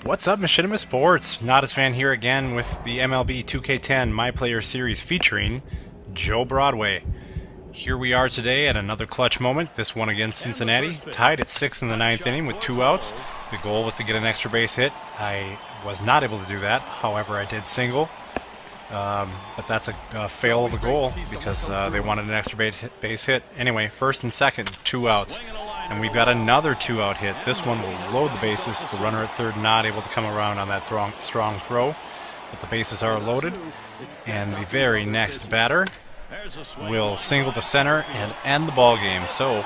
What's up, Machinima Sports? Nodis Fan here again with the MLB 2K10 My Player Series featuring Joe Broadway. Here we are today at another clutch moment, this one against Cincinnati, tied at 6 in the 9th inning with 2 outs. The goal was to get an extra base hit. I was not able to do that, however I did single. But that's a fail of the goal because they wanted an extra base hit. Anyway, first and second, 2 outs. And we've got another 2-out hit. This one will load the bases. The runner at third not able to come around on that strong throw. But the bases are loaded. And the very next batter will single the center and end the ball game. So,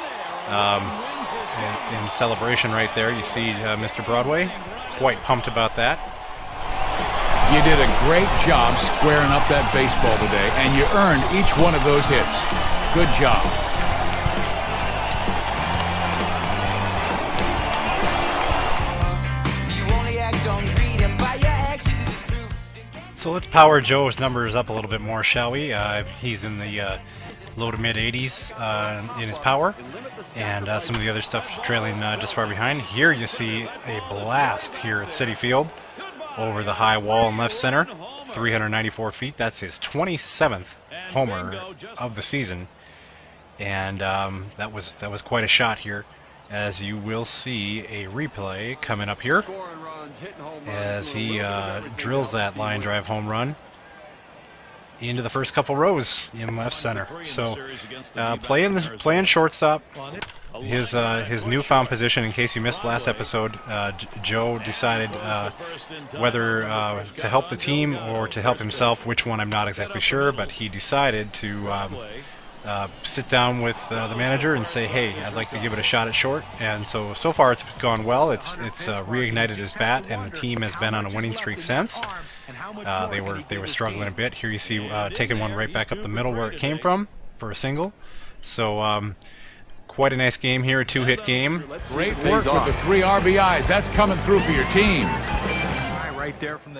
in celebration right there, you see Mr. Broadway quite pumped about that. You did a great job squaring up that baseball today, and you earned each one of those hits. Good job. So let's power Joe's numbers up a little bit more, shall we? He's in the low to mid 80s in his power, and some of the other stuff trailing just far behind. Here you see a blast here at Citi Field over the high wall in left center, 394 feet. That's his 27th homer of the season, and that was quite a shot here, as you will see a replay coming up here as he drills that line drive home run into the first couple rows in left center. So playing shortstop, his newfound position. In case you missed last episode, Joe decided whether to help the team or to help himself, which one I'm not exactly sure, but he decided to sit down with the manager and say, hey, I'd like to give it a shot at short. And so far it's gone well. It's reignited his bat, and the team has been on a winning streak since. They were struggling a bit. Here you see taking one right back up the middle where it came from for a single. So quite a nice game here, a 2-hit game. Great work with the 3 RBIs. That's coming through for your team.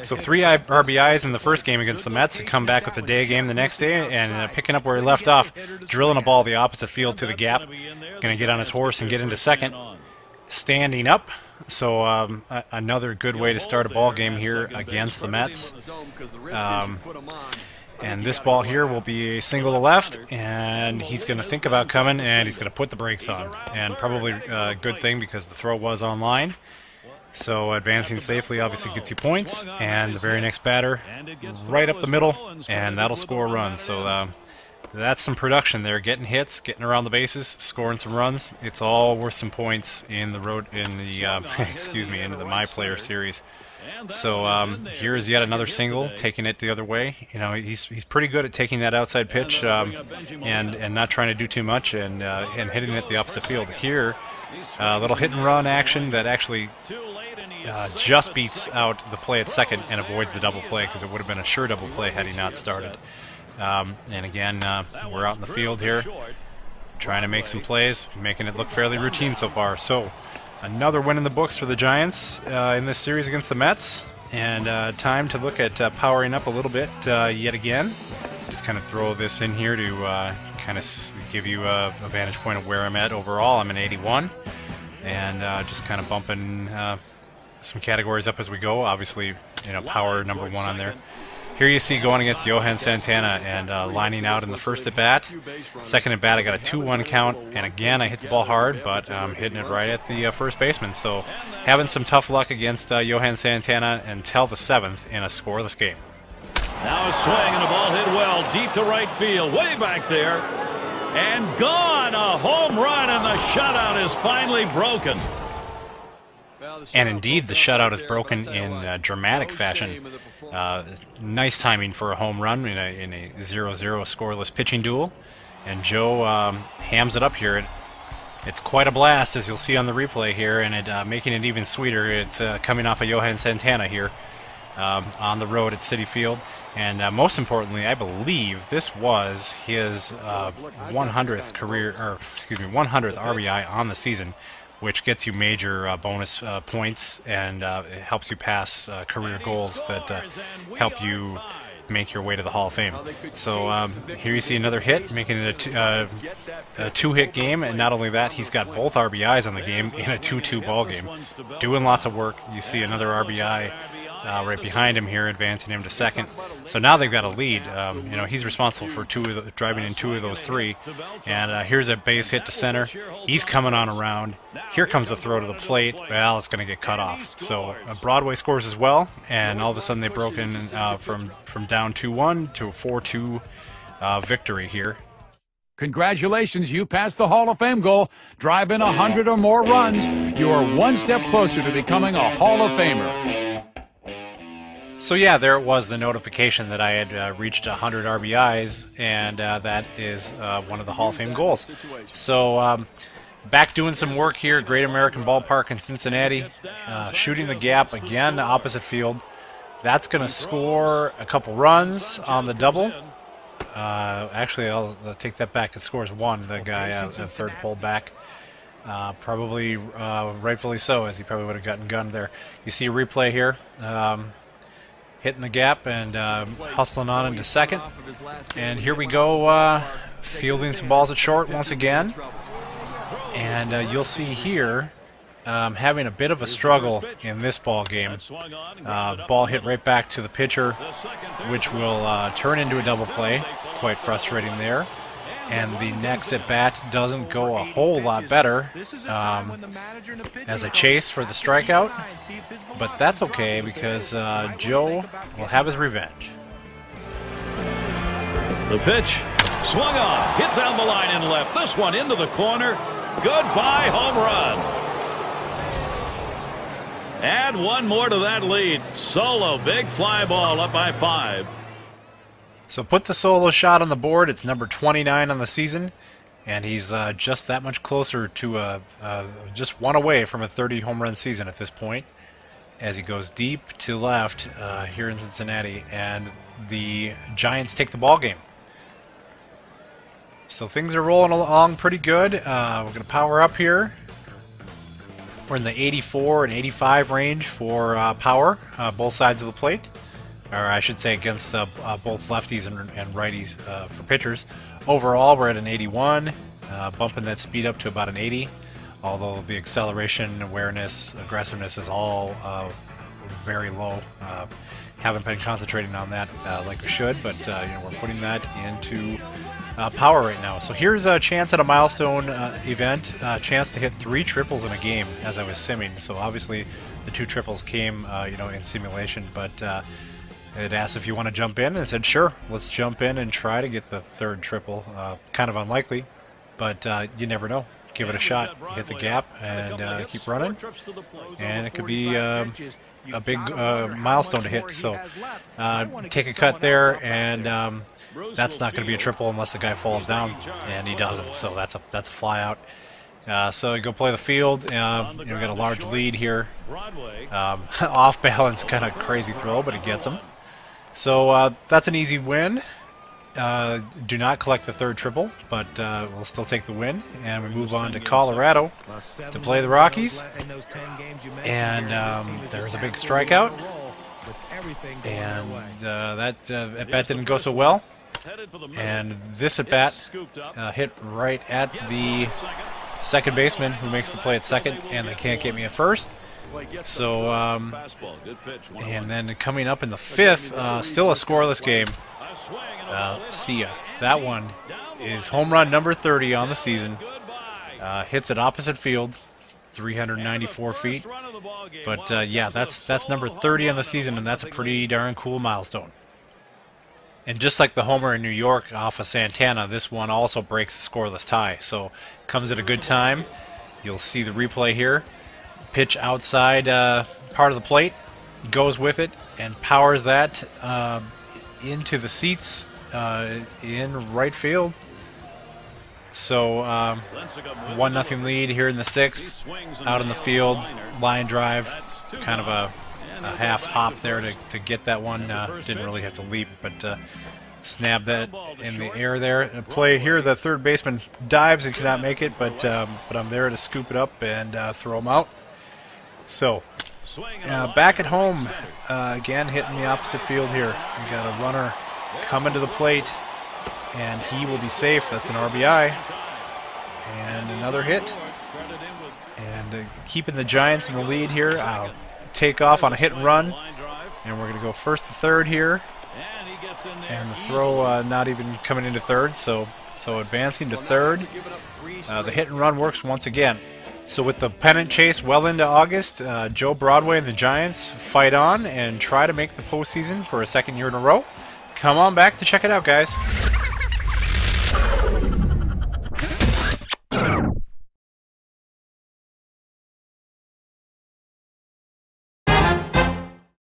So 3 RBIs in the first game against the Mets, to come back with a day game the next day, and picking up where he left off, drilling a ball the opposite field to the gap. Going to get on his horse and get into second, standing up. So another good way to start a ball game here against the Mets. And this ball here will be a single to left, and he's going to think about coming, and he's going to put the brakes on. And probably a good thing because the throw was on line. So advancing safely obviously gets you points, and the very next batter right up the middle, and that'll score a run. So that's some production there, getting hits, getting around the bases, scoring some runs. It's all worth some points in the excuse me, into the My Player Series. So here is yet another single, taking it the other way. You know, he's pretty good at taking that outside pitch and not trying to do too much, and hitting it the opposite field. Here, a little hit and run action that actually just beats out the play at second and avoids the double play, because it would have been a sure double play had he not started. And again, we're out in the field here trying to make some plays, making it look fairly routine so far. So another win in the books for the Giants in this series against the Mets, and time to look at powering up a little bit yet again. Just kind of throw this in here to kind of give you a vantage point of where I'm at overall. I'm an 81, and just kind of bumping some categories up as we go. Obviously, you know, power number 1 on there. Here you see going against Johan Santana and lining out in the first at bat. Second at bat, I got a 2-1 count, and again I hit the ball hard, but I'm hitting it right at the first baseman. So having some tough luck against Johan Santana until the 7th in a scoreless game. Now a swing and a ball hit well deep to right field, way back there, and gone. A home run, and the shutout is finally broken. And indeed, the shutout is broken in dramatic fashion. Nice timing for a home run in a 0-0 scoreless pitching duel. And Joe hams it up here. It's quite a blast, as you'll see on the replay here, and it making it even sweeter. It's coming off of Johan Santana here on the road at Citi Field. And most importantly, I believe this was his 100th 100th RBI on the season, which gets you major bonus points, and it helps you pass career goals that help you make your way to the Hall of Fame. So here you see another hit, making it a two-hit game, and not only that, he's got both RBIs on the game in a 2-2 ball game. Doing lots of work. You see another RBI right behind him here, advancing him to second. So now they've got a lead. You know, he's responsible for driving in 2 of those 3. And here's a base hit to center. He's coming on around. Here comes the throw to the plate. Well, it's going to get cut off. So Broadway scores as well, and all of a sudden they broke in from down 2-1 to a 4-2 victory here. Congratulations, you passed the Hall of Fame goal. Drive in 100 or more runs. You are one step closer to becoming a Hall of Famer. So yeah, there it was, the notification that I had reached 100 RBIs, and that is one of the Hall of Fame goals. So back doing some work here at Great American Ballpark in Cincinnati, shooting the gap again, opposite field. That's going to score a couple runs on the double. Actually, I'll take that back. It scores 1, the guy at the third pull back. Probably rightfully so, as he probably would have gotten gunned there. You see a replay here. Hitting the gap and hustling on into second. And here we go, fielding some balls at short once again. And you'll see here having a bit of a struggle in this ball game. Ball hit right back to the pitcher, which will turn into a double play. Quite frustrating there. And the next at bat doesn't go a whole lot better as a chase for the strikeout, but that's okay because Joe will have his revenge. The pitch, swung on, hit down the line and left. This one into the corner. Goodbye, home run. Add one more to that lead. Solo, big fly ball up by 5. So put the solo shot on the board. It's number 29 on the season, and he's just that much closer to just 1 away from a 30 home run season at this point, as he goes deep to left here in Cincinnati, and the Giants take the ball game. So things are rolling along pretty good. We're going to power up here. We're in the 84 and 85 range for power, both sides of the plate. Or I should say against both lefties and righties for pitchers. Overall, we're at an 81, bumping that speed up to about an 80, although the acceleration, awareness, aggressiveness is all very low. Haven't been concentrating on that like we should, but you know, we're putting that into power right now. So here's a chance at a milestone event, chance to hit 3 triples in a game as I was simming. So obviously the 2 triples came you know, in simulation, but it asked if you want to jump in, and I said, sure, let's jump in and try to get the 3rd triple. Kind of unlikely, but you never know. Give it a shot. Hit the gap and keep running, and it could be a big milestone to hit. So take a cut there, and that's not going to be a triple unless the guy falls down, and he doesn't. So that's a fly out. So you go play the field. You know, we got a large lead here. Off balance, kind of crazy throw, but he gets him. So that's an easy win. Do not collect the 3rd triple, but we'll still take the win. And we move on to Colorado to play the Rockies. And there's a big strikeout. And that at-bat didn't go so well. And this at-bat hit right at the second baseman, who makes the play at second, and they can't get me at first. So, and then coming up in the 5th, still a scoreless game. See ya. That one is home run number 30 on the season. Hits at opposite field, 394 feet. But yeah, that's number 30 on the season, and that's a pretty darn cool milestone. And just like the homer in New York off of Santana, this one also breaks the scoreless tie. So comes at a good time. You'll see the replay here. Pitch outside part of the plate, goes with it, and powers that into the seats in right field. So 1-0 lead here in the 6th. Out in the field, line drive, kind of a half hop there to get that one. Didn't really have to leap, but snapped that in the air there. Play here, the 3rd baseman dives and cannot make it, but I'm there to scoop it up and throw him out. So Back at home, again hitting the opposite field here. We got a runner coming to the plate, and he will be safe. That's an RBI. And another hit. And keeping the Giants in the lead here. I'll take off on a hit and run. And we're going to go first to third here. And the throw not even coming into third, so advancing to third. The hit and run works once again. So with the pennant chase well into August, Joe Broadway and the Giants fight on and try to make the postseason for a second year in a row. Come on back to check it out, guys.